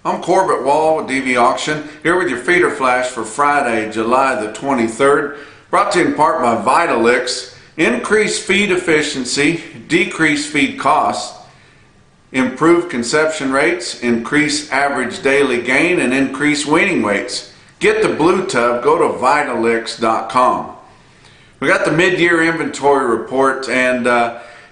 I'm Corbett Wall with DV Auction, here with your feeder flash for Friday, July the 23rd, brought to you in part by Vitalix. Increased feed efficiency, decreased feed costs, improved conception rates, increase average daily gain, and increase weaning weights. Get the blue tub, go to Vitalix.com. We got the mid-year inventory report, and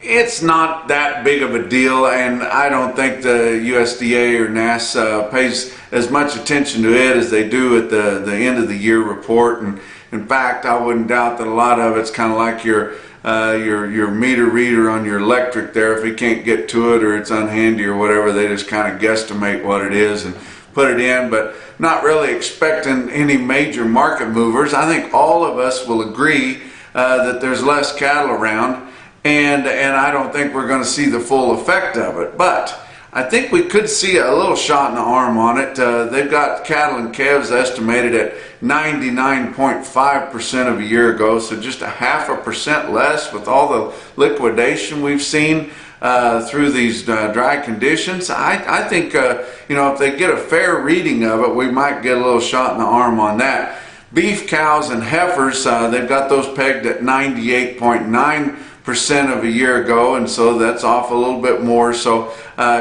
it's not that big of a deal, and I don't think the USDA or NASS pays as much attention to it as they do at the end of the year report. And in fact, I wouldn't doubt that a lot of it's kind of like your meter reader on your electric there. If you can't get to it or it's unhandy or whatever, they just kind of guesstimate what it is and put it in, but not really expecting any major market movers. I think all of us will agree that there's less cattle around, and I don't think we're going to see the full effect of it, but I think we could see a little shot in the arm on it. They've got cattle and calves estimated at 99.5% of a year ago, so just 0.5% less with all the liquidation we've seen through these dry conditions. I think if they get a fair reading of it, we might get a little shot in the arm on that. Beef cows and heifers, they've got those pegged at 98.9% of a year ago, and so that's off a little bit more, so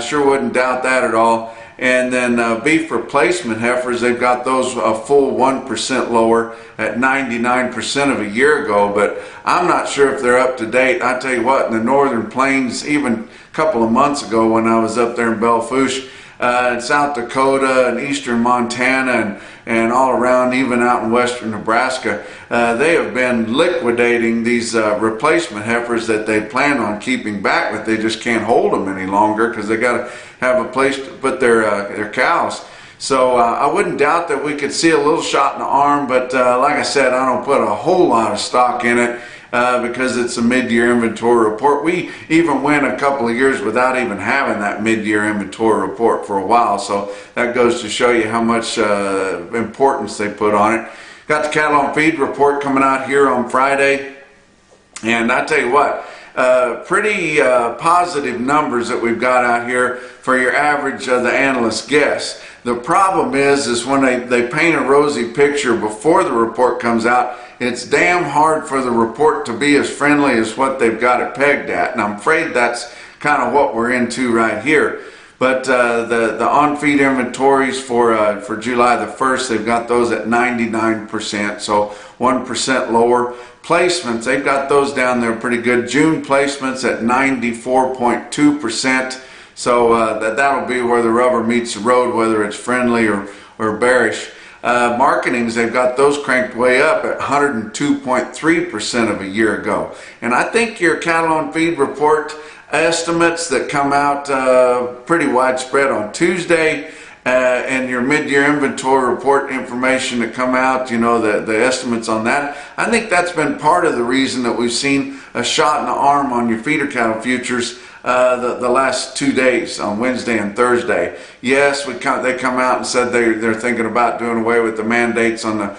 sure wouldn't doubt that at all. And then beef replacement heifers, they've got those a full 1% lower at 99% of a year ago, but I'm not sure if they're up to date. I tell you what, in the northern plains, even a couple of months ago when I was up there in Belle Fourche, in South Dakota and eastern Montana and all around, even out in western Nebraska, they have been liquidating these replacement heifers that they plan on keeping back, but they just can't hold them any longer because they got to have a place to put their cows. So I wouldn't doubt that we could see a little shot in the arm, but like I said, I don't put a whole lot of stock in it because it's a mid-year inventory report. We even went a couple of years without even having that mid-year inventory report for a while, so that goes to show you how much importance they put on it. Got the cattle on feed report coming out here on Friday, and I tell you what, pretty positive numbers that we've got out here for your average the analyst guess. The problem is when they paint a rosy picture before the report comes out, it's damn hard for the report to be as friendly as what they've got it pegged at, and I'm afraid that's kind of what we're into right here. But the on-feed inventories for July the 1st, they've got those at 99%, so 1% lower. Placements, they've got those down there pretty good. June placements at 94.2%, so that'll be where the rubber meets the road, whether it's friendly or bearish. Marketings, they've got those cranked way up at 102.3% of a year ago. And I think your cattle on feed report estimates that come out pretty widespread on Tuesday, and your mid-year inventory report information that come out, the estimates on that, I think that's been part of the reason that we've seen a shot in the arm on your feeder cattle futures the last 2 days, on Wednesday and Thursday. Yes, they come out and said they're thinking about doing away with the mandates on the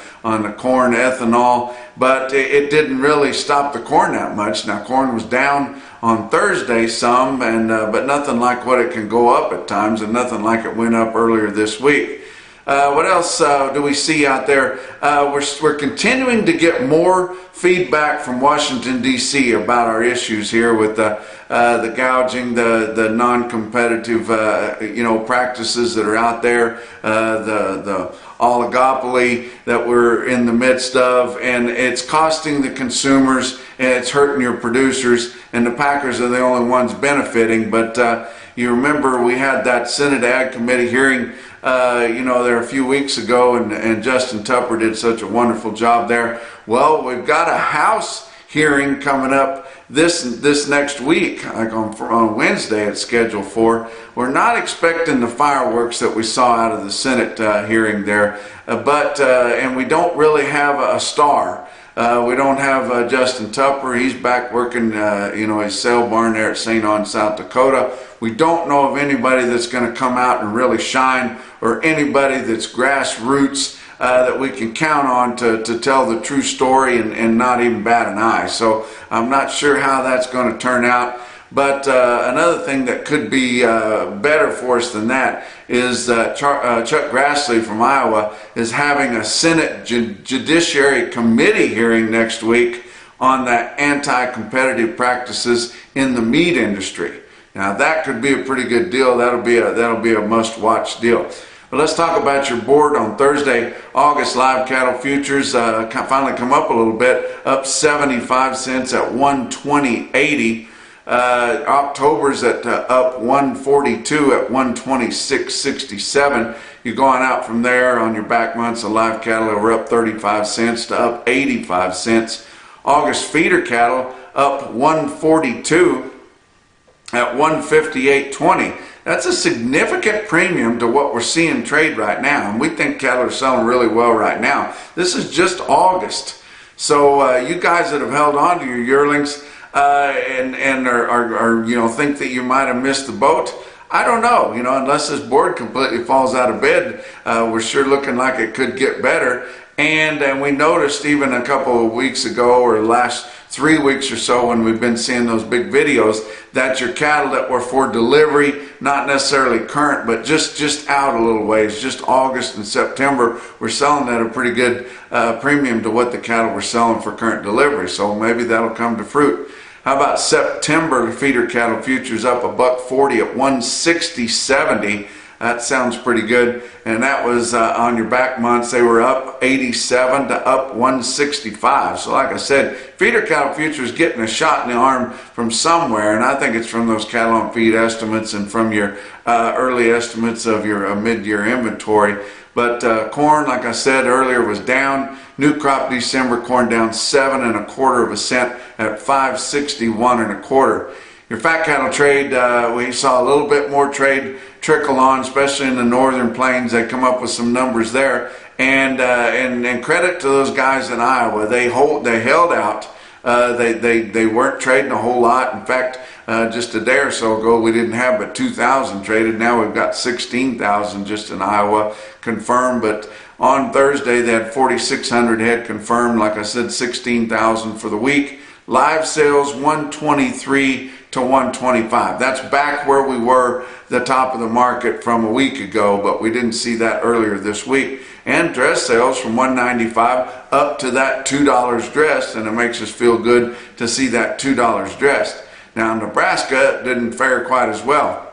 corn ethanol, but it didn't really stop the corn that much. Now, corn was down on Thursday some, but nothing like what it can go up at times, and nothing like it went up earlier this week. What else do we see out there? We're continuing to get more feedback from Washington, D.C. about our issues here with the gouging, the non-competitive practices that are out there, the oligopoly that we're in the midst of, and it's costing the consumers and it's hurting your producers, and the packers are the only ones benefiting. But you remember we had that Senate Ag Committee hearing there a few weeks ago, and Justin Tupper did such a wonderful job there. Well, we've got a House hearing coming up this next week, like on Wednesday it's scheduled for. We're not expecting the fireworks that we saw out of the Senate hearing there, and we don't really have a star. We don't have Justin Tupper. He's back working, his sale barn there at St. Ann, South Dakota. We don't know of anybody that's going to come out and really shine, or anybody that's grassroots that we can count on to tell the true story and not even bat an eye. So I'm not sure how that's going to turn out. But another thing that could be better for us than that is Chuck Grassley from Iowa is having a Senate Judiciary Committee hearing next week on that anti-competitive practices in the meat industry. Now that could be a pretty good deal. That'll be a must-watch deal. But let's talk about your board on Thursday. August live cattle futures finally come up a little bit, up 75 cents at 120.80. October's at up 142 at 126.67. You're going out from there on your back months of live cattle. We're up 35 cents to up 85 cents. August feeder cattle up 142 at 158.20. That's a significant premium to what we're seeing trade right now, and we think cattle are selling really well right now. This is just August, so you guys that have held on to your yearlings and are think that you might have missed the boat, I don't know. Unless this board completely falls out of bed, we're sure looking like it could get better. And we noticed even a couple of weeks ago, or the last 3 weeks or so, when we've been seeing those big videos, that your cattle that were for delivery, not necessarily current, but just out a little ways, just August and September, we're selling at a pretty good premium to what the cattle were selling for current delivery. So maybe that'll come to fruit. How about September feeder cattle futures up $1.40 at 160.70? That sounds pretty good. And that was on your back months. They were up 87 to up 165. So like I said, feeder cattle futures getting a shot in the arm from somewhere, and I think it's from those cattle on feed estimates and from your early estimates of your mid-year inventory. But corn, like I said earlier, was down. New crop December corn down 7 1/4 cents at 561 1/4. Your fat cattle trade, we saw a little bit more trade trickle on, especially in the northern plains. They come up with some numbers there, and credit to those guys in Iowa. They held out. They weren't trading a whole lot. In fact, just a day or so ago, we didn't have but 2,000 traded. Now we've got 16,000 just in Iowa confirmed. But on Thursday, they had 4,600 head confirmed. Like I said, 16,000 for the week. Live sales 123 to 125. That's back where we were, the top of the market from a week ago, but we didn't see that earlier this week. And dress sales from 195 up to that $2 dressed, and it makes us feel good to see that $2 dressed. Now Nebraska didn't fare quite as well.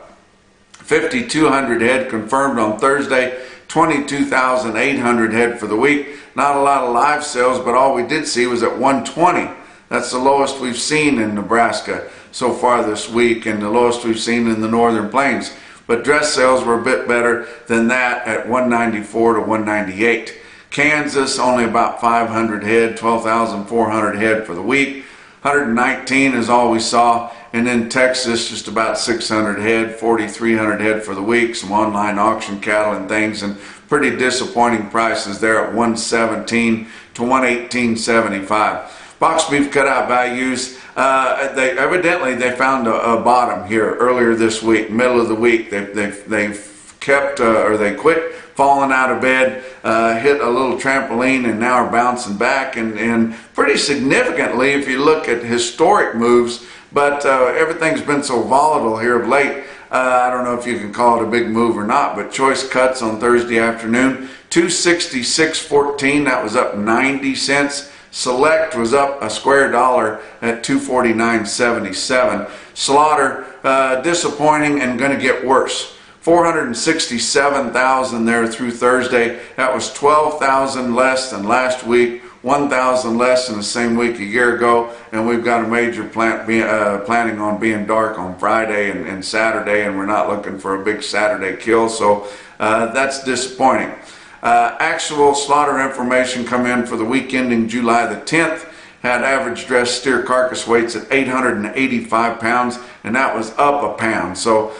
5,200 head confirmed on Thursday, 22,800 head for the week. Not a lot of live sales, but all we did see was at 120. That's the lowest we've seen in Nebraska so far this week, and the lowest we've seen in the northern plains. But dress sales were a bit better than that at 194 to 198. Kansas only about 500 head, 12,400 head for the week. 119 is all we saw. And then Texas just about 600 head, 4,300 head for the week. Some online auction cattle and things, and pretty disappointing prices there at 117 to 118.75. Box beef cutout values, they found a bottom here earlier this week, middle of the week. They've quit falling out of bed, hit a little trampoline, and now are bouncing back, and pretty significantly if you look at historic moves. But everything's been so volatile here of late. I don't know if you can call it a big move or not, but choice cuts on Thursday afternoon, 266.14. That was up 90 cents. Select was up a square dollar at 249.77. Slaughter, disappointing and going to get worse. 467,000 there through Thursday. That was 12,000 less than last week, 1,000 less than the same week a year ago. And we've got a major planning on being dark on Friday and Saturday, and we're not looking for a big Saturday kill. So that's disappointing. Actual slaughter information come in for the week ending July the 10th. Had average dressed steer carcass weights at 885 pounds, and that was up a pound. So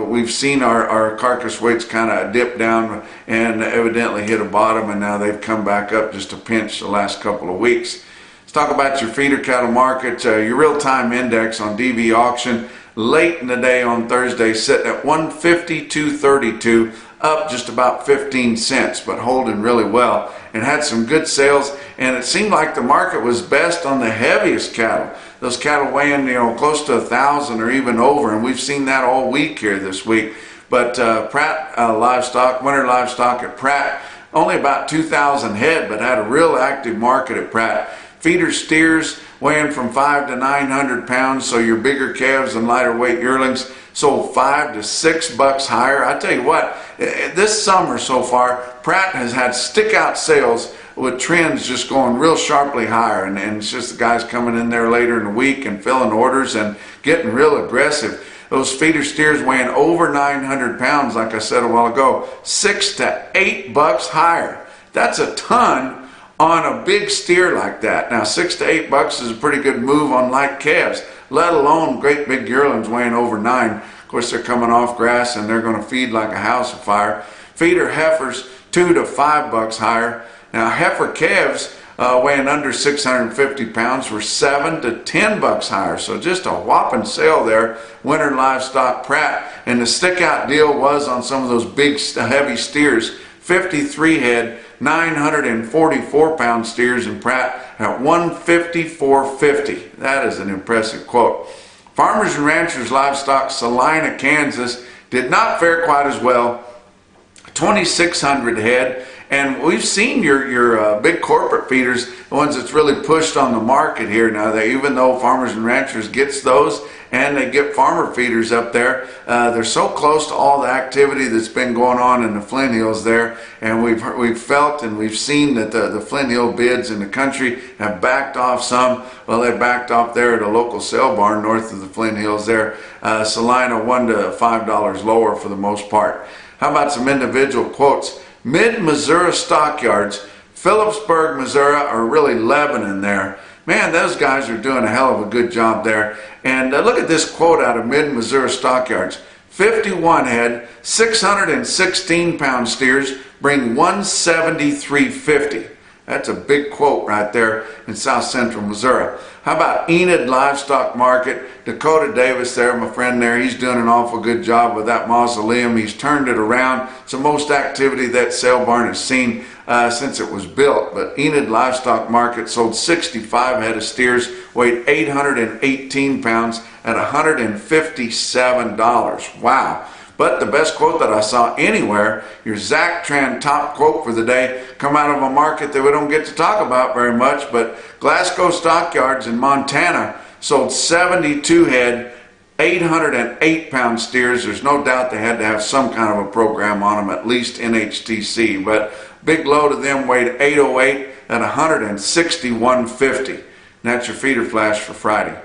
we've seen our carcass weights kind of dip down and evidently hit a bottom, and now they've come back up just a pinch the last couple of weeks. Let's talk about your feeder cattle market. Your real-time index on DV auction late in the day on Thursday sitting at 152.32, up just about 15 cents, but holding really well, and had some good sales. And it seemed like the market was best on the heaviest cattle. those cattle weighing, close to 1,000 or even over, and we've seen that all week here this week. But Pratt Livestock, Winter Livestock at Pratt, only about 2,000 head, but had a real active market at Pratt. Feeder steers weighing from 5 to 900 pounds, so your bigger calves and lighter weight yearlings sold $5 to $6 higher. I tell you what, this summer so far, Pratt has had stick-out sales with trends just going real sharply higher, and it's just the guys coming in there later in the week and filling orders and getting real aggressive. Those feeder steers weighing over 900 pounds, like I said a while ago, $6 to $8 higher. That's a ton on a big steer like that. Now, $6 to $8 is a pretty good move on light calves, let alone great big yearlings weighing over 9. Of course, they're coming off grass and they're going to feed like a house afire. Feeder heifers, $2 to $5 higher. Now, heifer calves weighing under 650 pounds were $7 to $10 higher. So just a whopping sale there, Winter Livestock Pratt. And the stick-out deal was on some of those big, heavy steers. 53 head, 944 pound steers in Pratt at $154.50. That is an impressive quote. Farmers and Ranchers Livestock, Salina, Kansas, did not fare quite as well. 2,600 head. And we've seen your big corporate feeders, the ones that's really pushed on the market here now. Even though Farmers and Ranchers gets those and they get farmer feeders up there, they're so close to all the activity that's been going on in the Flint Hills there. And we've felt and we've seen that the Flint Hill bids in the country have backed off some. Well, they backed off there at a local sale barn north of the Flint Hills there. Salina $1 to $5 lower for the most part. How about some individual quotes? Mid-Missouri stockyards, Phillipsburg, Missouri, or really Lebanon there. Man, those guys are doing a hell of a good job there. And look at this quote out of Mid-Missouri stockyards. 51 head, 616 pound steers bring $173.50. That's a big quote right there in south central Missouri. How about Enid Livestock Market? Dakota Davis there, my friend there, he's doing an awful good job with that mausoleum. He's turned it around. It's the most activity that sale barn has seen since it was built. But Enid Livestock Market sold 65 head of steers, weighed 818 pounds at $157. Wow. But the best quote that I saw anywhere, your Zactran top quote for the day, come out of a market that we don't get to talk about very much, but Glasgow Stockyards in Montana sold 72 head, 808 pound steers. There's no doubt they had to have some kind of a program on them, at least NHTC, but big load of them weighed 808 at $161.50. And that's your feeder flash for Friday.